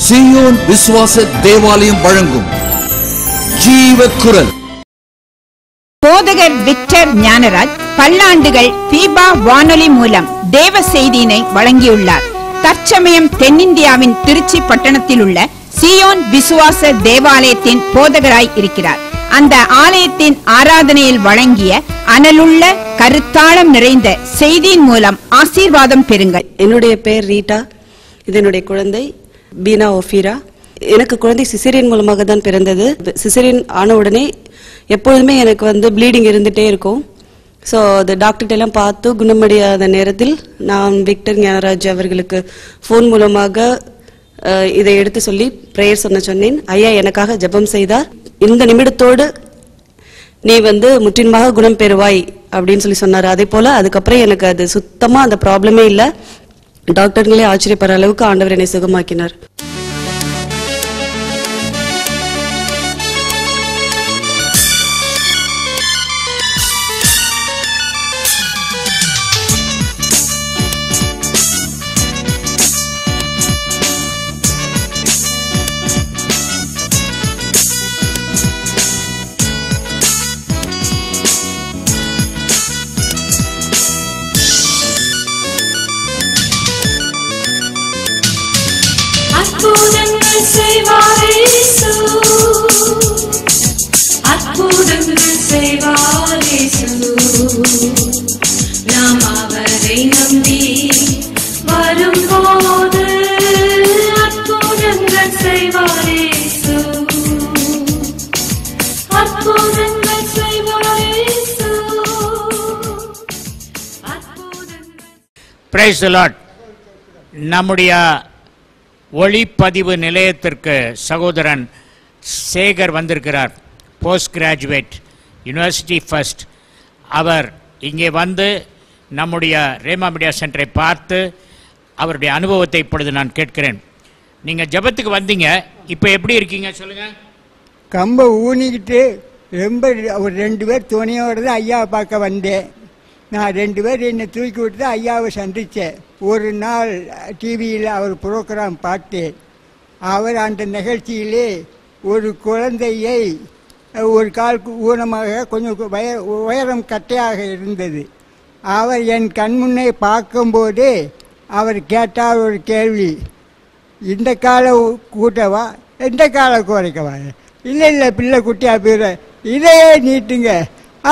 சீயோன் விசுவாச தேவாலயம் வழங்கும் ஜீவக்குரல். போதகர் விக்டர் ஞானராஜ் பல்லாண்டுகள் தீபா வானொலி மூலம் தேவ செய்தியினை வழங்கியுள்ளார். தற்சமயம் தென்னிந்தியாவின் திருச்சி பட்டணத்தில் உள்ள சீயோன் விசுவாச தேவாலயத்தின் போதகராய் இருக்கிறார். அந்த ஆலயத்தின் ஆராதனையில் வழங்கிய அனலுள்ள கருத்தாளம் நிறைந்த செய்தியின் மூலம் ஆசீர்வாதம் பெறுங்கள். என்னுடைய பெயர் ரீட்டா. இது என்னுடைய குழந்தை பீனா ஒஃபீரா. எனக்கு குழந்தை சிசேரியன் மூலமாக தான் பிறந்தது. சிசேரியன் ஆன உடனே எப்பொழுதுமே எனக்கு ப்ளீடிங் இருந்துகிட்டே இருக்கும். ஸோ அது டாக்டர்கிட்ட எல்லாம் பார்த்து குணமடையாத நேரத்தில் நான் விக்டர் ஞானராஜ் அவர்களுக்கு ஃபோன் மூலமாக இதை எடுத்து சொல்லி ப்ரேயர் சொன்னேன். ஐயா எனக்காக ஜெபம் செய்தார். இந்த நிமிடத்தோடு நீ முற்றிலுமாக குணம் பெறுவாய் அப்படின்னு சொல்லி சொன்னார். அதே போல் அதுக்கப்புறம் எனக்கு அது சுத்தமாக அந்த ப்ராப்ளமே இல்லை. டாக்டர்களே ஆச்சரியப்படுற அளவுக்கு ஆண்டவர் என்னை சுகமாக்கினார். அற்புதங்கள் செய்வார் இயேசு, அற்புதங்கள் செய்வார் இயேசு. நாம் அவரை நம்பி வரும்போது அற்புதங்கள் செய்வார் இயேசு, அற்புதங்கள் செய்வார் இயேசு, அற்புதங்கள். Praise the Lord. நம்முடைய ஒளிப்பதிவு நிலையத்திற்கு சகோதரன் சேகர் வந்திருக்கிறார். Post graduate, university first. அவர் இங்கே நம்முடைய ரேமா மீடியா சென்டரை பார்த்து அவருடைய அனுபவத்தை இப்பொழுது நான் கேட்கிறேன். நீங்கள் ஜெபத்துக்கு வந்தீங்க, இப்போ எப்படி இருக்கீங்க சொல்லுங்கள். கம்பை ஊனிக்கிட்டு ரொம்ப ஒரு 2 பேர் துணையோடு தான் ஐயாவை பார்க்க வந்தேன். நான் 2 பேர் என்னை தூக்கி விட்டு தான் ஐயாவை சந்தித்தேன். ஒரு நாள் டிவியில் அவர் ப்ரோக்ராம் பார்த்தேன். அவர் அந்த நிகழ்ச்சியிலே ஒரு குழந்தையை ஒரு கால் ஊனமாக கொஞ்சம் உயரம் கட்டையாக இருந்தது. அவர் என் கண்முன்னே பார்க்கும்போது அவர் கேட்டால் ஒரு கேள்வி, இந்த காலை கூட்டவா இந்த காலை குறைக்கவா? இல்லை பிள்ளை குட்டியாக போயிட இதையே நீட்டுங்க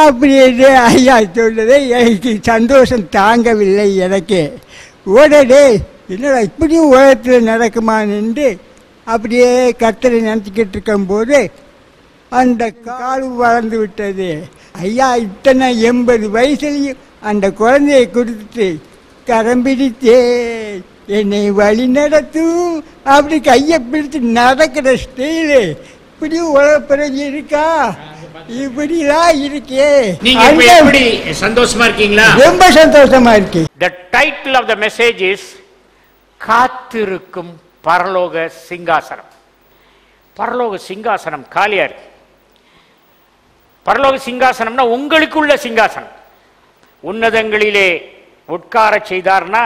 அப்படின்னு ஐயா சொன்னதை எனக்கு சந்தோஷம் தாங்கவில்லை. எனக்கு உடனே என்னடா இப்படியும் உலகத்தில் நடக்குமான்னு அப்படியே கர்த்தரை நினச்சிக்கிட்டு இருக்கும்போது அந்த கால் வளர்ந்து விட்டது. ஐயா இத்தனை 80 வயசுலையும் அந்த குழந்தையை கொடுத்துட்டு கரம் பிடித்தே என்னை வழி நடத்தும் அப்படி கையை பிடித்து நடக்கிற ஸ்டைலு இப்படியும் உலகப்பிறகு இருக்கா? இப்படிலாம் இருக்கே. நீங்க எப்படி சந்தோஷமா இருக்கீங்களா? ரொம்ப சந்தோஷமா இருக்கு. The title of the message is காத்திருக்கும் பரலோக சிங்காசனம். பரலோக சிங்காசனம் காலியா இருக்கு. பரலோக சிங்காசனம்னா உங்களுக்குள்ள சிங்காசனம். உன்னதங்களிலே உட்கார செய்தார்னா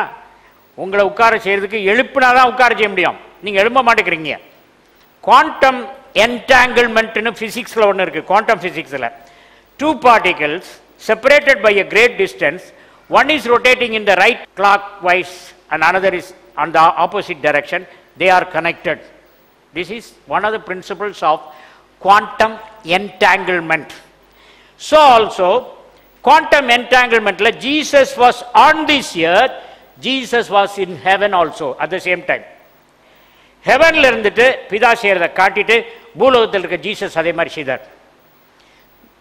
உங்களை உட்கார செய்யறதுக்கு எழுப்பினாதான் உட்கார செய்ய முடியும். நீங்க எழும்ப மாட்டேங்கிறீங்க. Quantum entanglement physics la one irukku. Quantum physics la 2 particles separated by a great distance, one is rotating in the right clockwise and another is on the opposite direction, they are connected. This is one of the principles of quantum entanglement. So also quantum entanglement la Jesus was on this earth, Jesus was in heaven also at the same time. ஹெவன்ல இருந்துட்டு பிதா செய்யறதை காட்டிட்டு பூலோகத்தில் இருக்க Jesus அதே மாதிரி செய்தார்.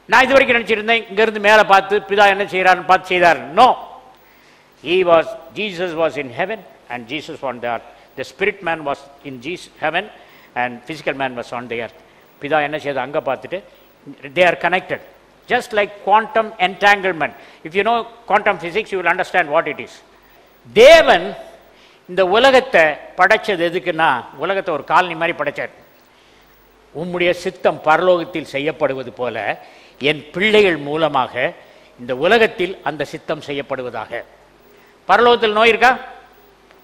நான் இது வரைக்கும் நினைச்சிருந்தேன் இங்கிருந்து மேலே பார்த்து பிதா என்ன செய்யறாருன்னு பார்த்து செய்தார். No, Jesus was in heaven and Jesus on the earth. The spirit man was in heaven and physical man was on the earth. பிதா என்ன செய்த அங்கே பார்த்துட்டு they are connected, just like quantum entanglement. If you know quantum physics you will understand what it is. தேவன் இந்த உலகத்தை படைச்சது எதுக்குன்னா, உலகத்தை ஒரு காலனி மாதிரி படைச்சார். உம்முடைய சித்தம் பரலோகத்தில் செய்யப்படுவது போல என் பிள்ளைகள் மூலமாக இந்த உலகத்தில் அந்த சித்தம் செய்யப்படுவதாக. பரலோகத்தில் நோய் இருக்கா?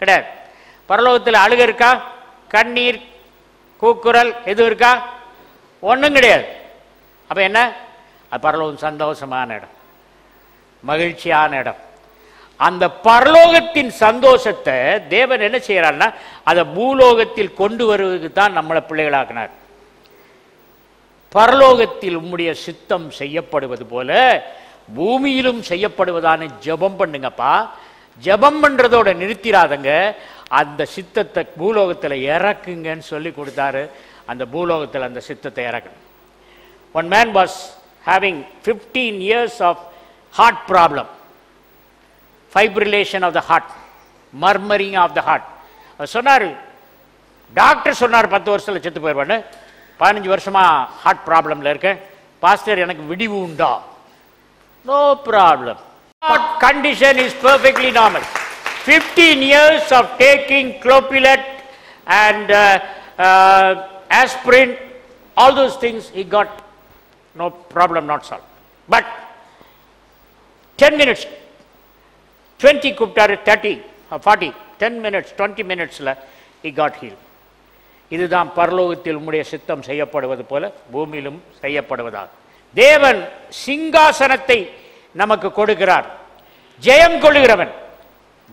கிடையாது. பரலோகத்தில் அழுகை இருக்கா? கண்ணீர், கூக்குரல் எதுவும் இருக்கா? ஒன்றும் கிடையாது. அப்போ என்ன? அது பரலோகம் சந்தோஷமான இடம், மகிழ்ச்சியான இடம். அந்த பரலோகத்தின் சந்தோஷத்தை தேவன் என்ன செய்யறாருன்னா அதை பூலோகத்தில் கொண்டு வருவதற்கு தான் நம்மளை பிள்ளைகளாக்கினார். பரலோகத்தில் உம்முடைய சித்தம் செய்யப்படுவது போல பூமியிலும் செய்யப்படுவதான ஜெபம் பண்ணுங்கப்பா. ஜெபம் பண்றதோட நிறுத்திராதங்க, அந்த சித்தத்தை பூலோகத்தில் இறக்குங்கன்னு சொல்லி கொடுத்தாரு. அந்த பூலோகத்தில் அந்த சித்தத்தை இறக்கணும். One man was having 15 years of heart problem, fibrillation of the heart, murmuring of the heart. அவர் சொன்னார், டாக்டர் சொன்னார் 10 வருஷத்தில் செத்து போயிடுவான்னு. 15 வருஷமா ஹார்ட் ப்ராப்ளம்ல இருக்கேன். பாஸ்டர் எனக்கு விடிவு உண்டா? No problem. Heart condition is perfectly normal. 15 years of taking Clopidogrel and aspirin, all those things, he got no problem, not solved. But 10 minutes, 20 கூப்பிட்டாரு, 30 or 40, 10 minutes, 20 minutes-ல he got healed. இதுதான் பரலோகத்தில் உம்முடைய சித்தம் செய்யப்படுவது போல பூமியிலும் செய்யப்படுவதாக. தேவன் சிங்காசனத்தை நமக்கு கொடுக்கிறார். ஜெயம் கொள்ளுகிறவன்,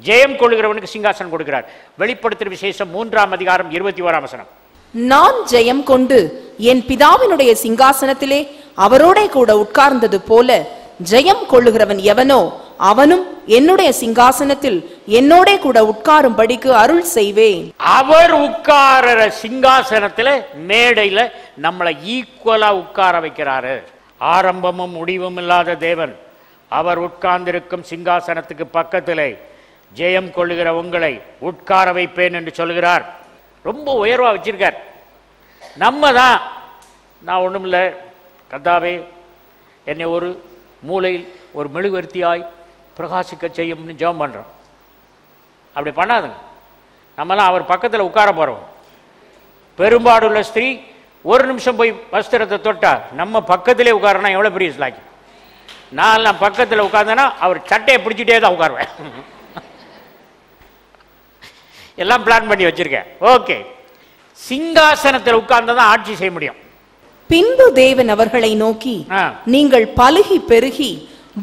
ஜெயம் கொள்ளுகிறவனுக்கு சிங்காசனம் கொடுக்கிறார். வெளிப்படுத்தின விசேஷம் 3ஆம் அதிகாரம் 21ஆம் வசனம். நான் ஜெயம் கொண்டு என் பிதாவினுடைய சிங்காசனத்திலே அவரோட கூட உட்கார்ந்தது போல ஜெயம் கொள்ளுகிறவன் எவனோ அவனும் என்னுடைய சிங்காசனத்தில் என்னோட கூட உட்காரும்படிக்கு அருள் செய்வேன். அவர் உட்கார சிங்காசனத்துல மேடையில நம்மளை ஈக்குவலா உட்கார வைக்கிறாரு. ஆரம்பமும் முடிவும் இல்லாத தேவன் அவர் உட்கார்ந்திருக்கும் சிங்காசனத்துக்கு பக்கத்திலே ஜெயம் கொள்ளுகிற உங்களை உட்கார வைப்பேன் என்று சொல்கிறார். ரொம்ப உயர்வா வச்சிருக்கார். நம்ம தான் நான் ஒண்ணுமில்லை கர்த்தாவே என்னை ஒரு மூலையில் ஒரு மெழுகுவர்த்தியாய் பிரகாசிக்க செய்யும்னு ஜெபம் பண்றோம். அப்படி பண்ணாதுங்க. நம்மலாம் அவர் பக்கத்தில் உட்கார போறோம். பெரும்பாடுள்ள ஸ்திரீ ஒரு நிமிஷம் போய் வஸ்திரத்தை தொட்டா நம்ம பக்கத்திலே உட்காரனா எவ்வளவு பெரிய ஸ்லாக்கி. நான் பக்கத்தில் உட்கார்ந்தேன்னா அவர் சட்டையை பிடிச்சிட்டே தான் உட்காருவேன். எல்லாம் பிளான் பண்ணி வச்சிருக்கேன். ஓகே, சிங்காசனத்தில் உட்கார்ந்ததான் ஆட்சி செய்ய முடியும். பின்பு தேவன் அவர்களை நோக்கி, நீங்கள் பலுகி பெருகி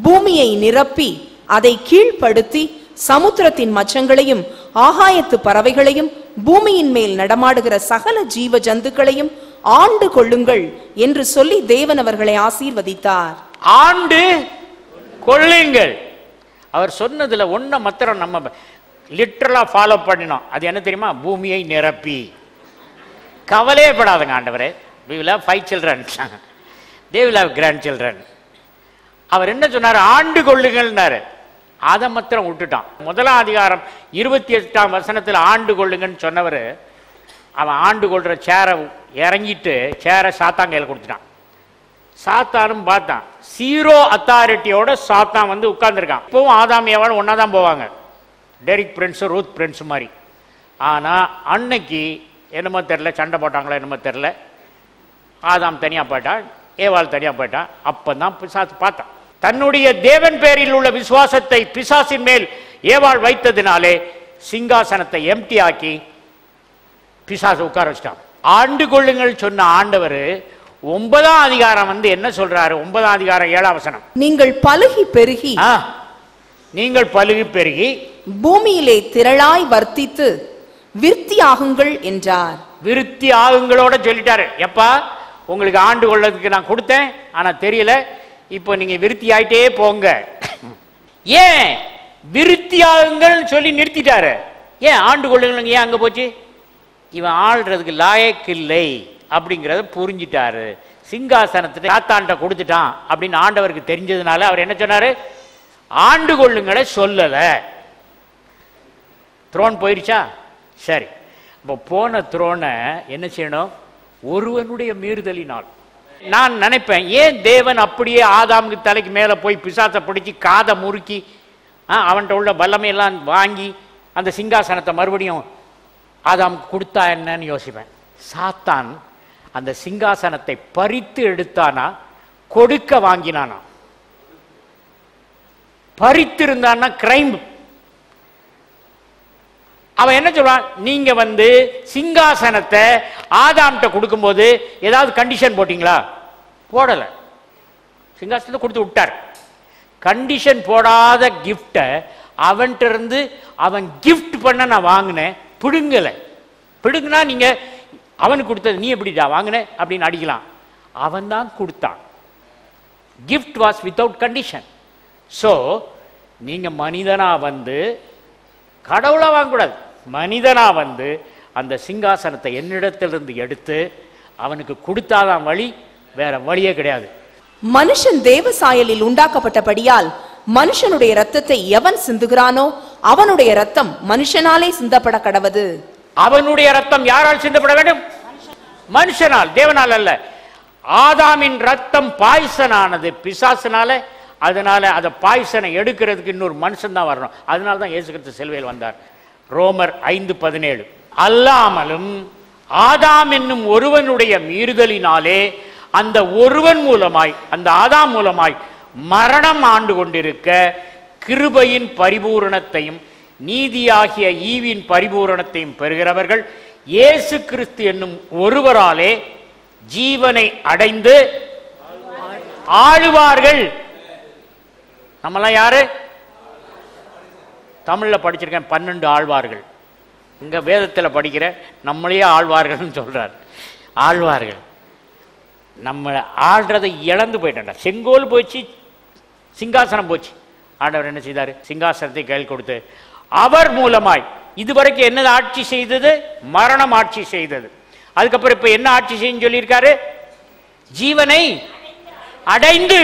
பூமியை நிரப்பி அதை கீழ்ப்படுத்தி சமுத்திரத்தின் மச்சங்களையும் ஆகாயத்து பறவைகளையும் பூமியின் மேல் நடமாடுகிற சகல ஜீவ ஜந்துக்களையும் ஆண்டு கொள்ளுங்கள் என்று சொல்லி தேவன் அவர்களை ஆசீர்வதித்தார். ஆண்டு கொள்ளுங்கள். அவர் சொன்னதுல ஒன்ன மாத்திரம் நம்ம லிட்டரலா ஃபாலோ பண்ணினோம். அது என்ன தெரியுமா? பூமியை நிரப்பி. கவலையப்படாதுங்க ஆண்டவரே, we will have 5 children, they will have grandchildren. அவர் என்ன சொன்னார்? ஆண்டு கொள்ளுங்கள்னாரு. அதை மாத்திரம் விட்டுட்டான். 1ஆம் அதிகாரம் 28ஆம் வசனத்தில் ஆண்டு கொள்ளுங்கன்னு சொன்னவர் அவன் ஆண்டு கொள்ற சேரை இறங்கிட்டு சேரை சாத்தான் கையில் கொடுத்துட்டான். சாத்தானும் பார்த்தான். 0 அத்தாரிட்டியோட சாத்தான் வந்து உட்கார்ந்துருக்கான். இப்பவும் ஆதாம் ஏவாளும் ஒன்னா தான் போவாங்க, டெரிக் பிரின்ஸ் ரூத் பிரின்ஸ் மாதிரி. ஆனா அன்னைக்கு என்னமோ தெரில, சண்டை போட்டாங்களோ என்னமோ தெரில, ஆதாம் தனியா போயிட்டான், ஏவாள் தனியா போயிட்டான். அப்பதான் பிசாசு பார்த்தான். தன்னுடைய தேவன் பேரில் உள்ள விசுவாசத்தை பிசாசின் மேல் ஏவாள் வைத்ததினாலே சிங்காசனத்தை எம்டி ஆக்கி பிசாசு உட்கார வச்சிட்டான். ஆண்டு கொள்ளுங்கள் சொன்ன ஆண்டவர் 9ஆம் அதிகாரம் வந்து என்ன சொல்றாரு? 9ஆம் அதிகாரம் 7ஆம் வசனம். நீங்கள் பலுகி பெருகி, நீங்கள் பலுகி பெருகி பூமியிலே திரளாய் வர்த்தித்து விருத்தி ஆகுங்கள் என்றார். விருத்தி ஆகுங்களோட சொல்லிட்டாரு. எப்பா உங்களுக்கு ஆண்டு கொள்ளதுக்கு நான் கொடுத்தேன், ஆனா தெரியல, இப்போ நீங்க விருத்தி ஆயிட்டே போங்க. ஏன் விருத்தி ஆகுங்கள் சொல்லி நிறுத்திட்டாரு? ஏன் ஆண்டு கொள்ளுங்கள் ஏன் அங்க போச்சு? இவன் ஆள்றதுக்கு லாயக்கு இல்லை அப்படிங்கிறத புரிஞ்சிட்டாரு. சிங்காசனத்தை சாத்தான்ட்ட கொடுத்துட்டான் அப்படின்னு ஆண்டவருக்கு தெரிஞ்சதுனால அவர் என்ன சொன்னாரு? ஆண்டு கொள்ளுங்களை சொல்லல. த்ரோன் போயிருச்சா? சரி, இப்போ போன த்ரோனை என்ன செய்யணும்? ஒருவனுடைய மீறுதலினால். நான் நினைப்பேன், ஏன் தேவன் அப்படியே ஆதாமுக்கு தலைக்கு மேலே போய் பிசாசை பிடிச்சி காதை முறுக்கி அவன்கிட்ட உள்ள வல்லமையெல்லாம் வாங்கி அந்த சிங்காசனத்தை மறுபடியும் ஆதாமுக்கு கொடுத்தா என்னன்னு யோசிப்பேன். சாத்தான் அந்த சிங்காசனத்தை பறித்து எடுத்தானா கொடுக்க வாங்கினானா? பறித்திருந்தான்னா கிரைம். அவன் என்ன சொல்றான், நீங்க சிங்காசனத்தை ஆதாம்கிட்ட கொடுக்கும்போது ஏதாவது கண்டிஷன் போட்டீங்களா? போடல. சிங்காசனத்தை கொடுத்து விட்டார். கண்டிஷன் போடாத கிஃப்டை அவன்கிட்ட இருந்து அவன் கிஃப்ட் பண்ண நான் வாங்கினேன், பிடுங்கல. பிடுங்கினா நீங்க அவனுக்கு கொடுத்தது நீ எப்படிடா வாங்கின அப்படின்னு அடிக்கலாம். அவன் தான் கொடுத்தான். Gift was without condition. So நீங்க மனிதனா கடவுளா வாங்கக்கூடாது, மனிதனா அந்த சிங்காசனத்தை என்னிடத்திலிருந்து எடுத்து அவனுக்கு கொடுத்தாதான் வழி, வேற வழியே கிடையாது. மனுஷன் தேவ சாயலில் உண்டாக்கப்பட்டபடியால் மனுஷனுடைய இரத்தத்தை எவன் சிந்துகிறானோ அவனுடைய இரத்தம் மனுஷனாலே சிந்தப்பட கடவது. அவனுடைய ரத்தம் யாரால் சிந்தப்பட வேண்டும்? மனுஷனால், தேவனால் அல்ல. ஆதாமின் ரத்தம் பாய்சனானது பிசாசனால. அதனால அதை பாய்சனை எடுக்கிறதுக்கு இன்னொரு மனுஷன் தான் வரணும். அதனால தான் இயேசு கிறிஸ்து சிலுவையில் வந்தார். ரோமர் 5:17 அல்லாமலும் ஆதாம் என்னும் ஒருவனுடைய மீறுதலினாலே அந்த ஒருவன் மூலமாய், அந்த ஆதாம் மூலமாய் மரணம் ஆண்டு கொண்டிருக்க கிருபையின் பரிபூரணத்தையும் நீதியாகிய ஈவின் பரிபூரணத்தையும் பெறுகிறவர்கள் இயேசு கிறிஸ்து என்னும் ஒருவராலே ஜீவனை அடைந்து ஆளுவார்கள். நம்மளாம் யாரு? தமிழ்ல படிச்சிருக்கேன் 12 ஆழ்வார்கள். இங்க வேதத்தில் படிக்கிற நம்மளையே ஆழ்வார்கள் சொல்றார். ஆழ்வார்கள் நம்ம ஆள்றதை இழந்து போயிட்டா. செங்கோல் போச்சு, சிங்காசனம் போச்சு. ஆண்டவர் என்ன செய்தார்? சிங்காசனத்தை கையில் கொடுத்து அவர் மூலமாய் இதுவரைக்கும் என்ன ஆட்சி செய்தது? மரணம் ஆட்சி செய்தது. அதுக்கப்புறம் இப்ப என்ன ஆட்சி செய்யும் சொல்லியிருக்காரு? ஜீவனை அடைந்து.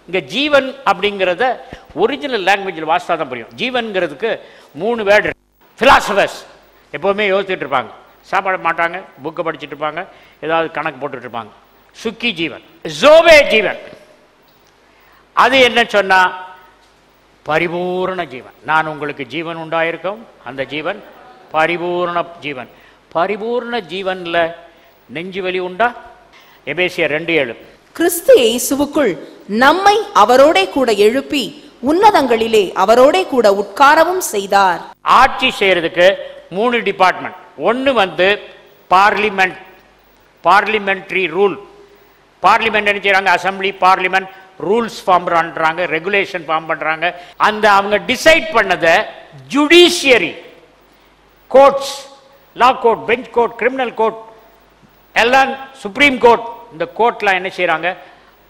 இங்க ஜீவன் அப்படிங்கிறத ஒரிஜினல் லாங்குவேஜில் வாசித்தா தான் புரியும். ஜீவன்கிறதுக்கு 3 வேர்டு. பிலாசபர்ஸ் எப்பவுமே யோசிச்சுட்டு இருப்பாங்க, சாப்பாட மாட்டாங்க, புக்கை படிச்சுட்டு இருப்பாங்க, ஏதாவது கணக்கு போட்டுட்டு இருப்பாங்க. சுக்கி ஜீவன், ஜோவே ஜீவன். அது என்ன சொன்னா? பரிபூர்ண ஜீவன். நான் உங்களுக்கு ஜீவன் உண்டாயிருக்கும், அந்த ஜீவன் பரிபூர்ண ஜீவன். பரிபூர்ண ஜீவன்ல நெஞ்சு வலி உண்டா? எபேசியர் 2:7 கிறிஸ்து இயேசுவுக்குள் நம்மை அவரோடே கூட எழுப்பி உன்னதங்களிலே அவரோடே கூட உட்காரவும் செய்தார். ஆட்சி செய்யறதுக்கு 3 டிபார்ட்மெண்ட். ஒன்னு பார்லிமெண்ட், பார்லிமெண்டரி ரூல். பார்லிமெண்ட் என்ன செய்யறாங்க? அசம்பிளி, பார்லிமெண்ட் ரூல்ஸ் ஃபார்ம் பண்றாங்க, ரெகுலேஷன் ஃபார்ம் பண்றாங்க. அந்த அவங்க டிசைட் பண்ணத judiciary, courts, law court, bench court, criminal court, எல்லாம் சுப்ரீம் கோர்ட். இந்த கோர்ட்லாம் என்ன செய்யறாங்க?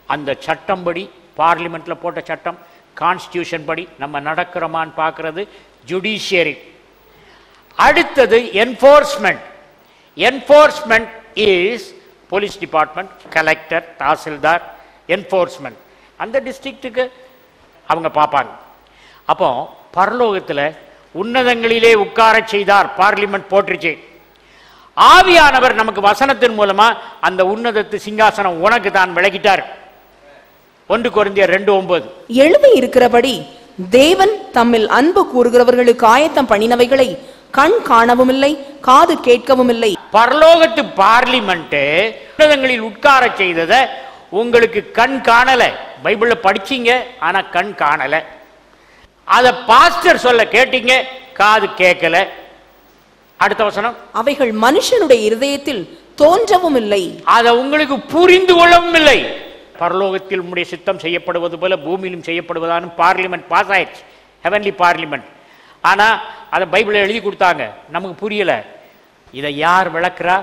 அந்த சட்டம் படி, பார்லிமெண்ட்ல போட்ட சட்டம், கான்ஸ்டிடியூஷன் படி நம்ம நடக்கிறோமான்னு பார்க்கிறது ஜுடிஷியரி. அடுத்தது enforcement. Enforcement is police department, collector, tahsildar. Enforcement அந்த டிஸ்ட்ரிக்ட்டுக்கு அவங்க பார்ப்பாங்க. அப்போ பரலோகத்தில் உன்னதங்களிலே உட்கார செய்தார், பார்லிமெண்ட் போட்டுருச்சு. ஆவியானவர் நமக்கு வசனத்தின் மூலமா அந்த உன்னதத்து சிங்காசனம் உனக்கு தான் விளக்கிட்டார். 1 கொரிந்தியர் 2:9 எழுதி இருக்கிறபடி தேவன் தம்மில் அன்பு கூறுகிறவர்களுக்கு ஆயத்தம் பண்ணினவைகளை கண் காணவும் இல்லை, காது கேட்கவும் இல்லை. பரலோகத்து பார்லிமெண்ட் உன்னதங்களில் உட்கார செய்தத உங்களுக்கு கண் காணல. பைபிள்ல படிச்சீங்க, ஆனா கண் காணல. அத பாஸ்டர் சொல்ல கேட்டீங்க, காது கேட்கல. அடுத்த வசனம், அவைகள் மனுஷனுடைய இருதயத்தில் தோன்றவும் இல்லை, அதை உங்களுக்கு புரிந்து கொள்ளவும் இல்லை. பரலோகத்தில் உம்முடைய சித்தம் செய்யப்படுவது போல பூமியிலும் செய்யப்படுவதான பார்லிமெண்ட் பாஸ் ஆயிடுச்சு, ஹெவன்லி பார்லிமெண்ட். ஆனா அதை பைபிளை எழுதி கொடுத்தாங்க, நமக்கு புரியல. இதை யார் விளக்குறா?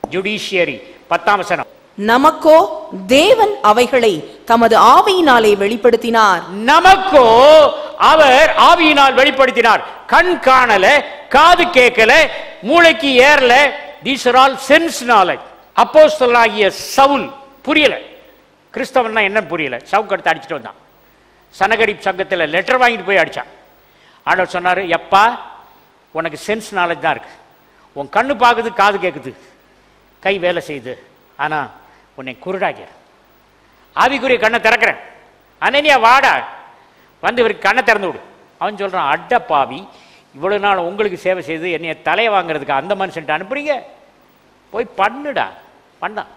ஜுடிஷியரி. 10ஆம் வசனம், நமக்கோ தேவன் அவைகளை தமது ஆவியினாலே வெளிப்படுத்தினார். நமக்கோ அவர் ஆவியினால் வெளிப்படுத்தினார். கண் காணல, காது கேட்கல, மூளைக்கு ஏறல. These are all sense knowledge. அப்போஸ்தலனாகிய சவுல் புரியல, கிறிஸ்தவன்னா என்ன புரியல. சவுக்கு எடுத்து அடிச்சுட்டு வந்தான். சனகரிப் சங்கத்தில் லெட்டர் வாங்கிட்டு போய் அடிச்சான். ஆண்டவர் சொன்னாரு, எப்பா உனக்கு சென்ஸ் நாலேஜ் தான் இருக்கு, உன் கண்ணு பார்க்குது, காது கேட்குது, கை வேலை செய்யுது, ஆனா உன்னை குருடாகிற ஆவிக்குரிய கண்ணை திறக்கிறேன். அனனியா வாடா, வந்து இவருக்கு கண்ணை திறந்து விடு. அவன் சொல்றான், அட்ட பாவி, இவ்வளவு நாள் உங்களுக்கு சேவை செய்து என்னைய தலையை வாங்குறதுக்கு அந்த மனுஷன்ட்டு அனுப்புறீங்க, போய் பண்ணுடா. பண்ணான்.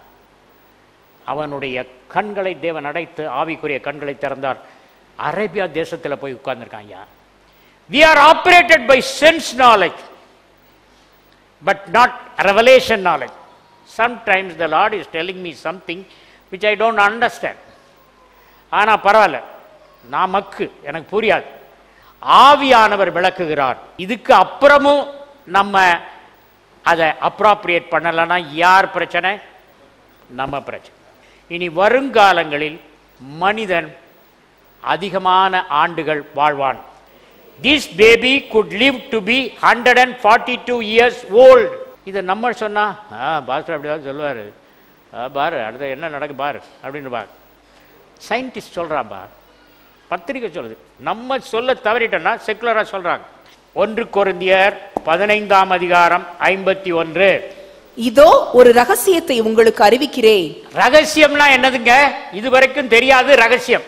அவனுடைய கண்களை தேவன் அடைத்து ஆவிக்குரிய கண்களை திறந்தார். அரேபியா தேசத்தில் போய் உட்கார்ந்துருக்கான். ஐயா, we are operated by sense knowledge. but not revelation knowledge. Sometimes the Lord is telling me something which I don't understand. ஆனா பரவாயில்ல, நமக்கு எனக்கு புரியாது, ஆவியானவர் விளக்குகிறார். இதுக்கு அப்புறமும் நம்ம அதை அப்ராப்ரியேட் பண்ணலன்னா யார் பிரச்சனை? நம்ம பிரச்சனை. இனி வருங்காலங்களில் மனிதன் அதிகமான ஆண்டுகள் வாழ்வான். This baby could live to be 142 years old. இதை நம்ம சொன்னா பாஸ்டர் அப்படிதான் சொல்லுவாரு, பாரு அடுத்த என்ன நடக்கு பாரு அப்படின்னு பாரு. சயின்டிஸ்ட் சொல்றான் பார், பத்திரிகை சொல்லுது. நம்ம சொல்ல தவறிட்டோம்னா செக்குலரா சொல்றாங்க. 1 கொரிந்தியர் 15ஆம் அதிகாரம் 51. இதோ ஒரு ரகசியத்தை உங்களுக்கு அறிவிக்கிறேன். ரகசியம்னா என்னதுங்க? இதுவரைக்கும் தெரியாது ரகசியம்.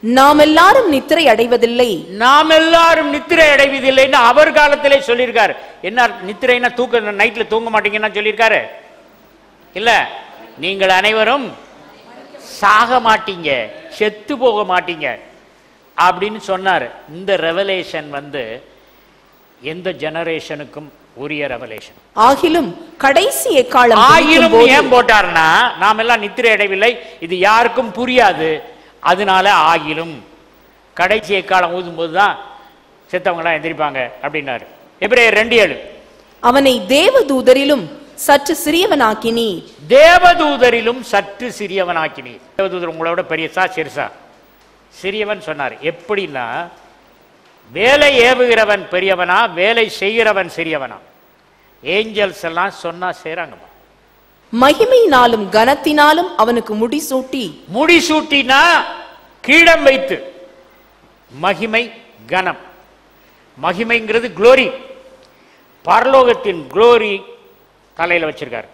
நாம் எல்லாரும் நித்திரை அடைவதில்லை. நாம் எல்லாரும் நித்திரை அடைவதில்லைன்னு அவர் காலத்திலே சொல்லியிருக்காரு. என்ன நித்திரைனா தூக்க, நைட்ல தூங்க மாட்டீங்கன்னா சொல்லியிருக்காரு இல்ல. நீங்கள் அனைவரும் சாக மாட்டீங்க, செத்து போக மாட்டீங்க அப்படின்னு சொன்னார். இந்த ரெவலேஷன் எந்த ஜெனரேஷனுக்கும் உரிய ரெவலேஷன். ஆகிலும் கடைசி எக்காலம் ஆகிலும் ஏன் போட்டார்னா, நாம் எல்லாம் நித்திரை அடைவில்லை, இது யாருக்கும் புரியாது, அதனால ஆகிலும் கடைசி எக்காலம் ஊதும் போதுதான் செத்தவங்களாம் எந்திரிப்பாங்க அப்படின்னாரு. எபிரேயர் 2:7. அவனை தேவதூதரிலும் சற்று சிறியவனாக்கினி. தேவதூதரிலும் சற்று சிறியவனாக்கினி. தேவதூதர் உங்களோட பெரியசா சிறுசா? சிறியவன் சொன்னார். எப்படின்னா, வேலை ஏவுகிறவன் பெரியவனா, வேலை செய்கிறவன் சிறியவனா? ஏஞ்சல்ஸ் எல்லாம் சொன்னா செய்றாங்க. மகிமையினாலும் கனத்தினாலும் அவனுக்கு முடிசூட்டி. முடிசூட்டினா கிரீடம் வைத்து. மகிமை கனம். மகிமைங்கிறது குளோரி, பரலோகத்தின் குளோரி தலையில வச்சிருக்கார்,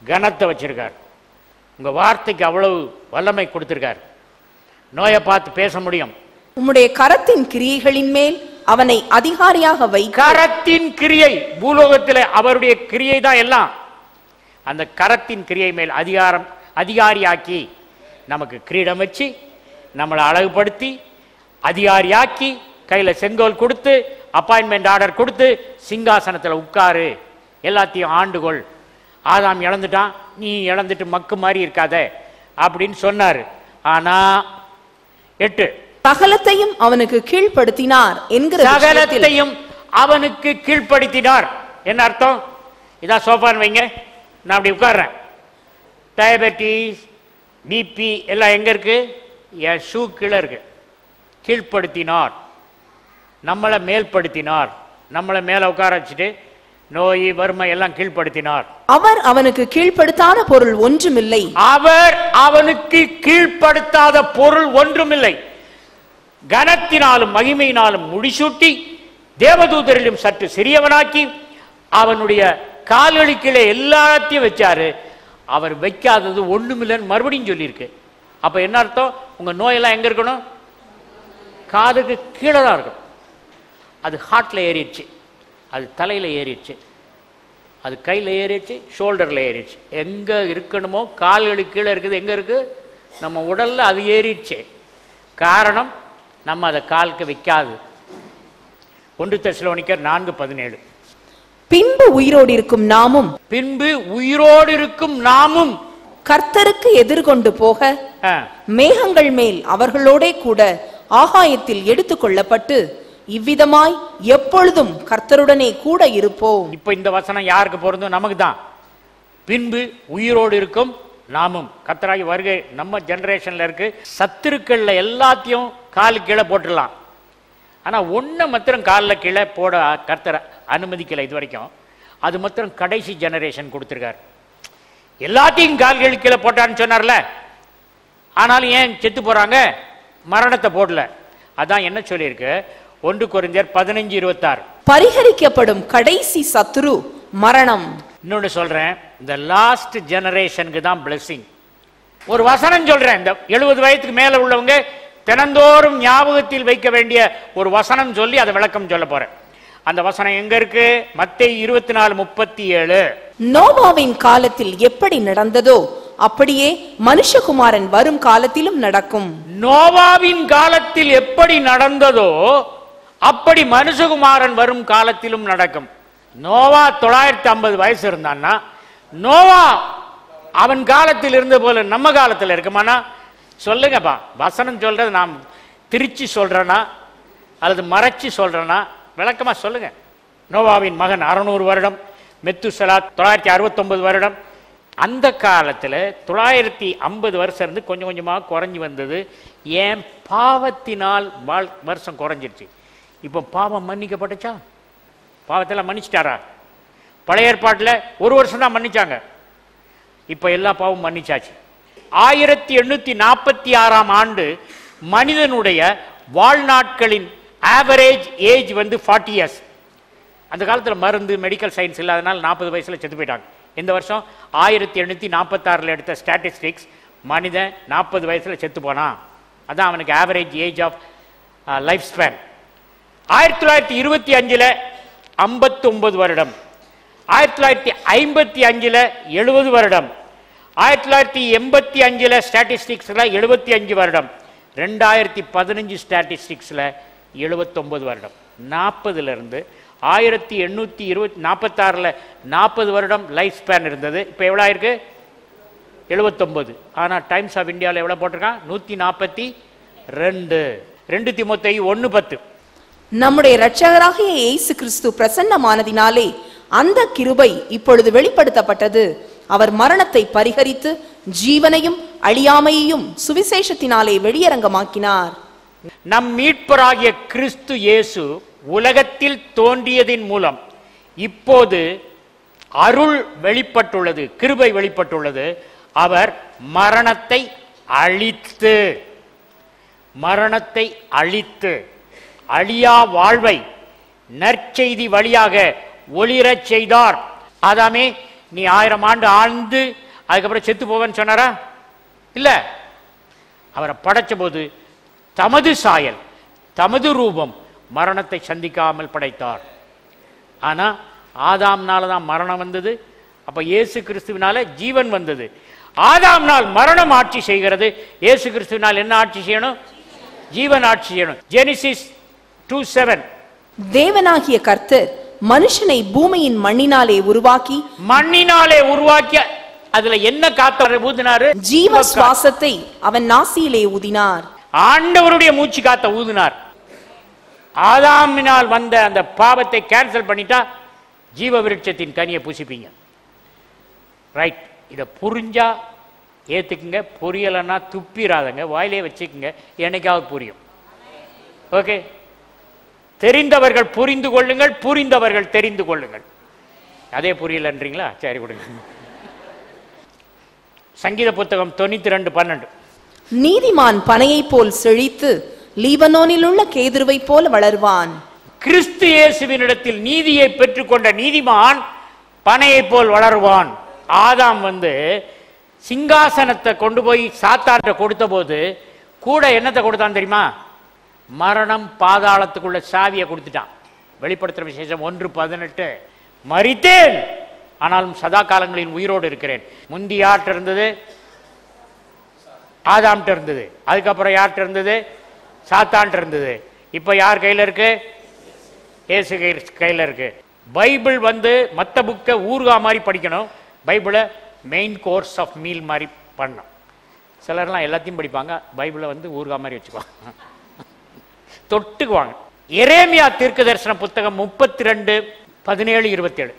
கனத்தை வச்சிருக்கார். உங்க வார்த்தைக்கு அவ்வளவு வல்லமை கொடுத்திருக்கார். நோயை பார்த்து பேச முடியும். உம்முடைய கரத்தின் கிரியைகளின் மேல் அவனை அதிகாரியாக வை. கரத்தின் கிரியை, பூலோகத்தில் அவருடைய கிரியை தான் எல்லாம். அந்த கரத்தின் கிரியை மேல் அதிகாரியாக்கி நமக்கு கிரீடம் வச்சு நம்மளை அழகுபடுத்தி அதிகாரியாக்கி கையில செங்கோல் கொடுத்து அப்பாயின்மெண்ட் ஆர்டர் கொடுத்து சிங்காசனத்தில் உட்காரு, எல்லாத்தையும் ஆண்டுகொள். ஆதாம் இழந்துட்டான், நீ இழந்துட்டு மக்கு மாதிரி இருக்காத அப்படின்னு சொன்னாரு. ஆனா 8, சகலத்தையும் அவனுக்கு கீழ்ப்படுத்தினார் என்கிற சகலத்தையும் அவனுக்கு கீழ்ப்படுத்தினார். என்ன அர்த்தம்? இதான் சோஃபான்னு வைங்க, நான் அப்படி உட்கார்றேன். டயபெட்டிஸ், பிபி எல்லாம் எங்க இருக்கு? என் ஷூ கீழே இருக்கு. கீழ்ப்படுத்தினார், நம்மளை மேல்படுத்தினார். நம்மளை மேல உட்கார வச்சுட்டு நோய் வறுமை எல்லாம் கீழ்ப்படுத்தினார். அவர் அவனுக்கு கீழ்ப்படுத்தாத பொருள் ஒன்றுமில்லை. அவர் அவனுக்கு கீழ்ப்படுத்தாத பொருள் ஒன்றுமில்லை. கனத்தினாலும் மகிமையினாலும் முடிசூட்டி தேவதூதரிலும் சற்று சிறியவனாக்கி அவனுடைய கால்களுக்கீழே எல்லாத்தையும் வச்சாரு. அவர் வைக்காதது ஒண்ணுமில்லைன்னு மறுபடியும் சொல்லியிருக்கு. அப்ப என்ன அர்த்தம்? உங்க நோயெல்லாம் எங்க இருக்கணும்? காதுக்கு கீழே தான் இருக்கணும். அது ஹார்ட்ல ஏறிடுச்சு, அது தலையில ஏறிடுச்சு, அது கையில் ஏறிடுச்சு, ஷோல்டர்ல ஏறிடுச்சு. எங்க இருக்கணுமோ கால்களுக்கு கீழே இருக்குது. எங்க இருக்கு? நம்ம உடல்ல அது ஏறிடுச்சு. காரணம், நம்ம அதை காலுக்கு வைக்காது. 1 தெசலோனிக்கர் 4:17. பின்பு உயிரோடு இருக்கும் நாமும், பின்பு உயிரோடு இருக்கும் நாமும் கர்த்தருக்கு எதிர்கொண்டு போக மேகங்கள் மேல் அவர்களோடே கூட ஆகாயத்தில் எடுத்துக் கொள்ளப்பட்டு இவ்விதமாய் எப்பொழுதும் கர்த்தருடனே கூட இருப்போம். இப்ப இந்த வசனம் யாருக்கு பொருந்தும்? நமக்கு தான். பின்பு உயிரோடு இருக்கும் நாமும். கர்த்தராகி வருகை நம்ம ஜெனரேஷன்ல இருக்கு. சத்துருக்கள்ல எல்லாத்தையும் காலு கீழே போட்டுடலாம். ஆனா ஒன்ன மாத்திரம் காலில் கீழே போட கர்த்தர் அனுமதிக்கல இது வரைக்கும். அது மாத்திரம் கடைசி ஜெனரேஷன் கொடுத்திருக்காரு. எல்லாத்தையும் கால்கள் கீழே போட்டான்னு சொன்னார்ல. ஆனாலும் ஏன் செத்து போறாங்க? மரணத்தை போடல. அதான் என்ன சொல்லியிருக்கு? 1 கொரிந்தியர் 15:26. பரிகரிக்கப்படும் கடைசி சத்துரு மரணம். இன்னொன்னு சொல்றேன், இந்த லாஸ்ட் ஜெனரேஷனுக்கு தான் பிளெஸிங். ஒரு வசனம் சொல்றேன். இந்த 70 வயதுக்கு மேல உள்ளவங்க தினந்தோறும் ஞாபகத்தில் வைக்க வேண்டிய ஒரு வசனம் சொல்லி அதை விளக்கம் சொல்ல போறேன். அந்த வசனம் எங்க இருக்கு? மத்தேயு 24:37. நோவாவின் காலத்தில் எப்படி நடந்ததோ அப்படியே மனுஷகுமாரன் வரும் காலத்திலும் நடக்கும். நோவாவின் காலத்தில் எப்படி நடந்ததோ அப்படி மனுஷகுமாரன் வரும் காலத்திலும் நடக்கும். நோவா 950 வயசு இருந்தான்னா நோவா அவன் காலத்தில் இருந்த போல நம்ம காலத்தில் இருக்குமானா? சொல்லுங்கப்பா. வசனம் சொல்றது நான் திருச்சி சொல்றேனா அல்லது மறைச்சி சொல்றேனா? விளக்கமா சொல்லுங்க. நோவாவின் மகன் 600 வருடம், மெத்துசலா 969 வருடம். அந்த காலத்தில் 950 வருஷம் இருந்து கொஞ்சம் கொஞ்சமாக குறைஞ்சி வந்தது. ஏன்? பாவத்தினால் வருஷம் குறைஞ்சிருச்சு. இப்போ பாவம் மன்னிக்கப்பட்டுச்சா? பாவத்தெல்லாம் மன்னிச்சிட்டாரா? பழைய ஏற்பாட்டில் 1 வருஷம் தான் மன்னிச்சாங்க. இப்போ எல்லா பாவமும் மன்னிச்சாச்சு. 1846ஆம் ஆண்டு மனிதனுடைய வாழ்நாட்களின் ஆவரேஜ் ஏஜ் வந்து 40 இயர்ஸ். அந்த காலத்தில் மருந்து மெடிக்கல் சயின்ஸ் இல்லாதனால 40 வயசில் செத்து போயிட்டாங்க. இந்த வருஷம் 1846 எடுத்த ஸ்டாட்டிஸ்டிக்ஸ், மனிதன் 40 வயசில் செத்து போனான். அதான் அவனுக்கு average age of life span. 1925 59 வருடம், 1955 70 வருடம், 1985 ஸ்டாட்டிஸ்டிக்ஸில் 75 வருடம், 2015 ஸ்டாட்டிஸ்டிக்ஸில் 79 வருடம். 40லிருந்து 1846 40 வருடம் லைஃப் ஸ்பேன் இருந்தது. இப்போ எவ்வளோ ஆயிருக்கு? 79. ஆனால் டைம்ஸ் ஆஃப் இந்தியாவில் எவ்வளோ போட்டிருக்கான்? 142. 2 தீமோத்தேயு 1:10. நம்முடைய இரட்சகராகிய இயேசு கிறிஸ்து பிரசன்னமானதினாலே அந்த கிருபை இப்பொழுது வெளிப்படுத்தப்பட்டது. அவர் மரணத்தை பரிகரித்து ஜீவனையும் அழியாமையையும் சுவிசேஷத்தினாலே வெளியரங்கமாக்கினார். நம் மீட்பராகிய கிறிஸ்து இயேசு உலகத்தில் தோன்றியதின் மூலம் இப்போது அருள் வெளிப்பட்டுள்ளது, கிருபை வெளிப்பட்டுள்ளது. அவர் மரணத்தை அழித்து அழியா வாழ்வை நற்செய்தி வழியாக ஒளிரச் செய்தார். ஆதாமே, நீ 1000 ஆண்டு ஆழ்ந்து அதுக்கப்புறம் செத்து போவேன்னு சொன்னாரா? இல்ல. அவரை படைச்ச போது தமது சாயல், தமது ரூபம் மரணத்தை சந்திக்காமல் படைத்தார். ஆனா ஆதாம்னால தான் மரணம் வந்தது. அப்ப இயேசு கிறிஸ்துவினால ஜீவன் வந்தது. ஆதாம்னால் மரணம் ஆட்சி செய்கிறது, இயேசு கிறிஸ்துவினால் என்ன ஆட்சி செய்யணும்? ஜீவன் ஆட்சி செய்யணும். ஜெனிசிஸ் 2:7. தேவனாகிய கர்த்தர் மனுஷனை பூமியின் மண்ணினாலே உருவாக்கி அதுல என்ன காத்த ஊதினாரு? ஜீவ சுவாசத்தை அவன் நாசியிலே ஊதினார். ஆண்டவருடைய மூச்சு காத்த ஊதினார். ஆதாமினால் வந்த அந்த பாவத்தை கேன்சல் பண்ணிட்டா ஜீவ விருட்சத்தின் கனியை புசிப்பீங்க. ரைட். இதை புரிஞ்சா ஏத்துக்குங்க, புரியலன்னா துப்பிராதங்க, வாயிலே வச்சுக்குங்க, என்னைக்காவது புரியும். ஓகே. தெரிந்தவர்கள் புரிந்து கொள்ளுங்கள், புரிந்தவர்கள் தெரிந்து கொள்ளுங்கள். அதே புரியலன்றீங்களா? சரி கொடுங்க. சங்கீத புத்தகம் 92:12. நீதிமான் பனையை போல் செழித்து லீபனோனில் உள்ள கேதுருவை போல வளர்வான். கிறிஸ்து இயேசுவினிடத்தில் நீதியை பெற்றுக்கொண்ட நீதிமான் பனையை போல் வளருவான். ஆதாம் சிங்காசனத்தை கொண்டு போய் சாத்தாட்ட கொடுத்த போது கூட என்னத்தை கொடுத்தான் தெரியுமா? மரணம் பாதாளத்துக்குள்ள சாவியை கொடுத்துட்டான். வெளிப்படுத்துற விசேஷம் 1:18. மரித்தேன், ஆனாலும் சதா காலங்களில் உயிரோடு இருக்கிறேன். முந்தி யார்கிட்ட இருந்தது? ஆதாம்கிட்ட இருந்தது. அதுக்கப்புறம் யார்கிட்ட இருந்தது? சாத்தான்கிட்ட இருந்தது. இப்ப யார் கையில இருக்கு? இயேசு கையில இருக்கு. பைபிள் மற்ற புக்கை ஊர்கா மாதிரி படிக்கணும், பைபிளை மெயின் கோர்ஸ் ஆஃப் மீல் மாதிரி பண்ணணும். சிலர்லாம் எல்லாத்தையும் படிப்பாங்க, பைபிளை ஊர்கா மாதிரி வச்சுக்குவாங்க, தொட்டுக்குவாங்க. எரேமியா தீர்க்க தரிசன புத்தகம் 32:17-27.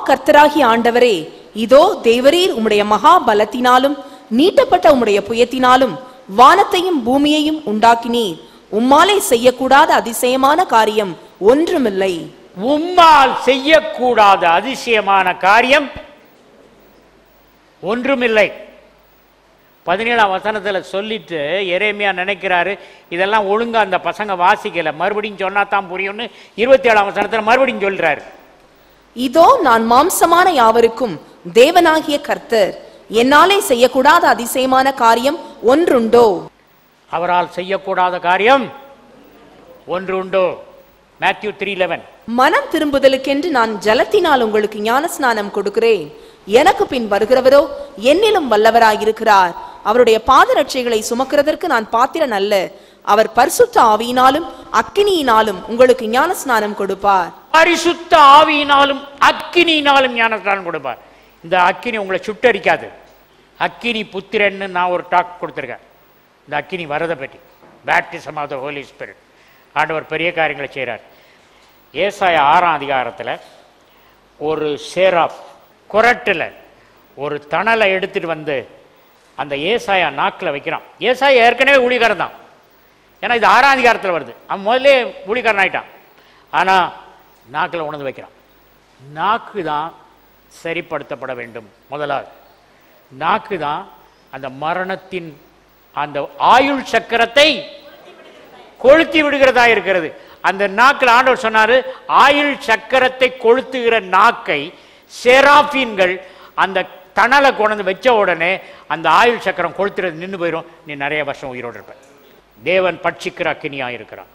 கர்த்தராகிய ஆண்டவரே, இதோ தேவரீர் உம்முடைய மகா பலத்தினாலும் நீட்டப்பட்ட உம்முடைய புயத்தினாலும் வானத்தையும் பூமியையும் உண்டாக்கினீர். உம்மாலே செய்யக்கூடாத அதிசயமான காரியம் ஒன்றுமில்லை. உம்மால் செய்யக்கூடாத அதிசயமான காரியம் ஒன்றுமில்லை. 17ஆம் வசனத்துல சொல்லிட்டு எரேமியா நினைக்கிறாரு, இதெல்லாம் ஒழுங்கா அந்த பசங்க வாசிக்கல, மறுபடியும் சொன்னா தான் புரியும்னு 27ஆம் வசனத்துல மறுபடியும் சொல்றாரு. இதோ நான் மாம்சமான யாவருக்கும் தேவனாகிய கர்த்தர், என்னாலே செய்யக்கூடாத அதிசயமான காரியம் ஒன்றுண்டோ? அவரால் செய்யக்கூடாத காரியம் ஒன்று உண்டோ? மேத்யூ 3:11. மனம் திரும்புதலுக்கென்று நான் ஜலத்தினால் உங்களுக்கு ஞானஸ்நானம் கொடுக்கிறேன். எனக்கு பின் வருகிறவரோ என்னிலும் வல்லவராயிருக்கிறார். அவருடைய பாதரட்சைகளை சுமக்கிறதற்கு நான் பாத்திரன் அல்ல. அவர் பரிசுத்த ஆவியினாலும் அக்கினியினாலும் உங்களுக்கு ஞானஸ்நானம் கொடுப்பார். பரிசுத்த ஆவியினாலும் அக்கினியினாலும் ஞானஸ்நானம் கொடுப்பார். இந்த அக்கினி உங்களை சுட்டரிக்காது. அக்கினி புத்திரன்னு நான் ஒரு டாக் கொடுத்துருக்கேன். இந்த அக்கினி வரதை பற்றி, baptism of the holy spirit. ஆண்டவர் பெரிய காரியங்களை செய்கிறார். ஏசாயா 6ஆம் அதிகாரத்தில் ஒரு சேராப் குரட்டில் ஒரு தணலை எடுத்துட்டு வந்து அந்த ஏசாயா நாக்கில் வைக்கிறான். ஏசாயா ஏற்கனவே ஊழியக்காரன் தான், ஏன்னா இது 6ஆம் அதிகாரத்தில் வருது. அவன் முதல்ல ஊழியக்காரன் ஆயிட்டான். ஆனால் நாக்கில் உணர்ந்து வைக்கிறான். நாக்கு தான் சரிப்படுத்தப்பட வேண்டும். முதலாவது நாக்கு தான் அந்த மரணத்தின் அந்த ஆயுள் சக்கரத்தை கொளுத்தி விடுகிறதா இருக்கிறது. அந்த நாக்கில் ஆண்டவர் சொன்னாரு, ஆயுள் சக்கரத்தை கொளுத்துகிற நாக்கை செராபீன்கள் அந்த தணலை கொண்டு வச்ச உடனே அந்த ஆயுள் சக்கரம் கொளுத்துறது நின்று போயிடும். நீ நிறைய வருஷம் உயிரோடு இருப்ப. தேவன் பட்சிக்கிற அக்கினியா இருக்கிறான்.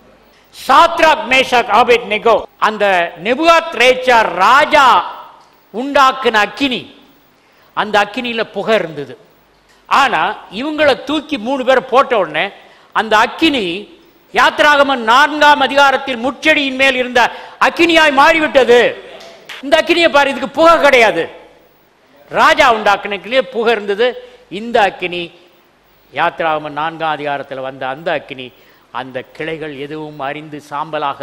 சாத்ராக் மேஷாக் ஆபேத்நேகோ அந்த நேபுகாத்நேச்சார் ராஜா உண்டாக்குன அக்கினி, அந்த அக்கினியில புகை இருந்தது. ஆனா இவங்களை தூக்கி 3 பேர் போட்ட உடனே அந்த அக்கினி யாத்திராகமம் 4ஆம் அதிகாரத்தில் முச்செடியின் மேல் இருந்த அக்கினியாய் மாறிவிட்டது. இந்த அக்கினியை பாரு, இதுக்கு புகை கிடையாது. ராஜா உண்டாக்குனே புகை இருந்தது. இந்த அக்கினி யாத்திராகமம் 4ஆம் அதிகாரத்தில் வந்த அந்த அக்கினி, அந்த கிளைகள் எதுவும் அறிந்து சாம்பலாக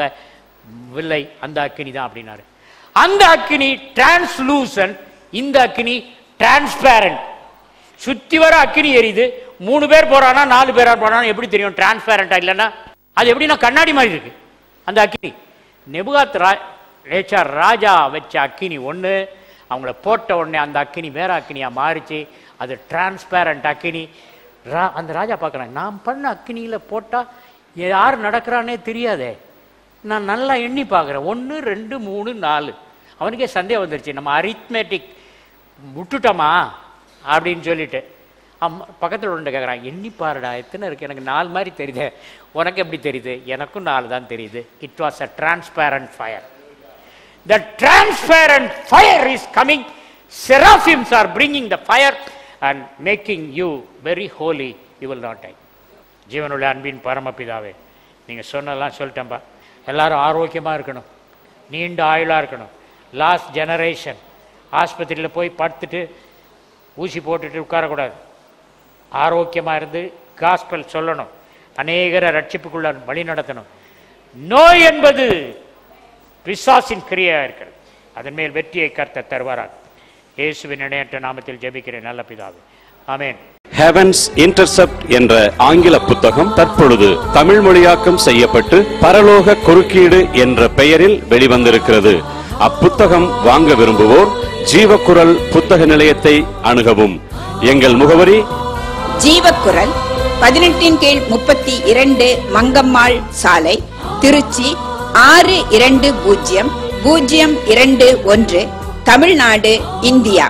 வில்லை, அந்த அக்கினி தான் அப்படின்னாரு. அந்த அக்கினி டிரான்ஸ்லூசன்ட், இந்த அக்கினி டிரான்ஸ்பேரண்ட். சுத்தி வர அக்கினி எரியுது. 3 பேர் போறானா 4 பேரா போறானா எப்படி தெரியும்? டிரான்ஸ்பேரண்டா இல்லைன்னா அது எப்படின்னா கண்ணாடி மாதிரி இருக்கு அந்த அக்கினி. நேபுகாத்நேச்சார் ராஜா வச்ச அக்கினி ஒன்று, அவங்கள போட்ட உடனே அந்த அக்கினி வேற அக்கினியா மாறிச்சு. அது டிரான்ஸ்பேரண்ட் அக்கினி. அந்த ராஜா பார்க்குறாங்க, நான் பண்ண அக்கினியில் போட்டால் யார் நடக்கிறானே தெரியாதே, நான் நல்லா எண்ணி பார்க்குறேன், 1 2 3 4. அவனுக்கே சந்தேகம் வந்துருச்சு, நம்ம அரித்மேட்டிக் விட்டுட்டோமா அப்படின்னு சொல்லிட்டு. பக்கத்தில் ஒன்று கேட்குறான், எண்ணி பாருடா எத்தனை இருக்குது, எனக்கு 4 மாதிரி தெரியுது, உனக்கு எப்படி தெரியுது? எனக்கும் 4 தான் தெரியுது. It was a transparent fire. The transparent fire is coming. Seraphims are bringing the fire and making you very holy. You will not die. ஜீவனுள்ள அன்பின் பரமபிதாவே, நீங்கள் சொன்னதெல்லாம் சொல்லிட்டேன்பா. எல்லாரும் ஆரோக்கியமாக இருக்கணும், நீண்ட ஆயுளாக இருக்கணும். லாஸ்ட் ஜெனரேஷன் ஆஸ்பத்திரியில் போய் படுத்துட்டு ஊசி போட்டுட்டு உட்காரக்கூடாது. ஆரோக்கியமாக இருந்து காஸ்பல் சொல்லணும், அநேகரை ரட்சிப்புக்குள்ள வழி நடத்தணும். நோய் என்பது பிசாசின் கிரியா இருக்கிறது, அதன் மேல் வெற்றியை கர்த்தர் தருவாராக. இயேசுவின் இணையற்ற நாமத்தில் ஜெபிக்கிறேன் நல்ல பிதாவே, ஆமென். ஹெவன்ஸ் இன்டர்செப்ட் என்ற ஆங்கில புத்தகம் தற்பொழுது தமிழ் மொழியாக்கம் செய்யப்பட்டு பரலோக குறுக்கீடு என்ற பெயரில் வெளிவந்திருக்கிறது. அப்புத்தகம் வாங்க விரும்புவோர் ஜீவக்குரல் புத்தக நிலையத்தை அணுகவும். எங்கள் முகவரி ஜீவக்குரல் 18/32 மங்கம்மாள் சாலை, திருச்சி 620021, தமிழ்நாடு, இந்தியா.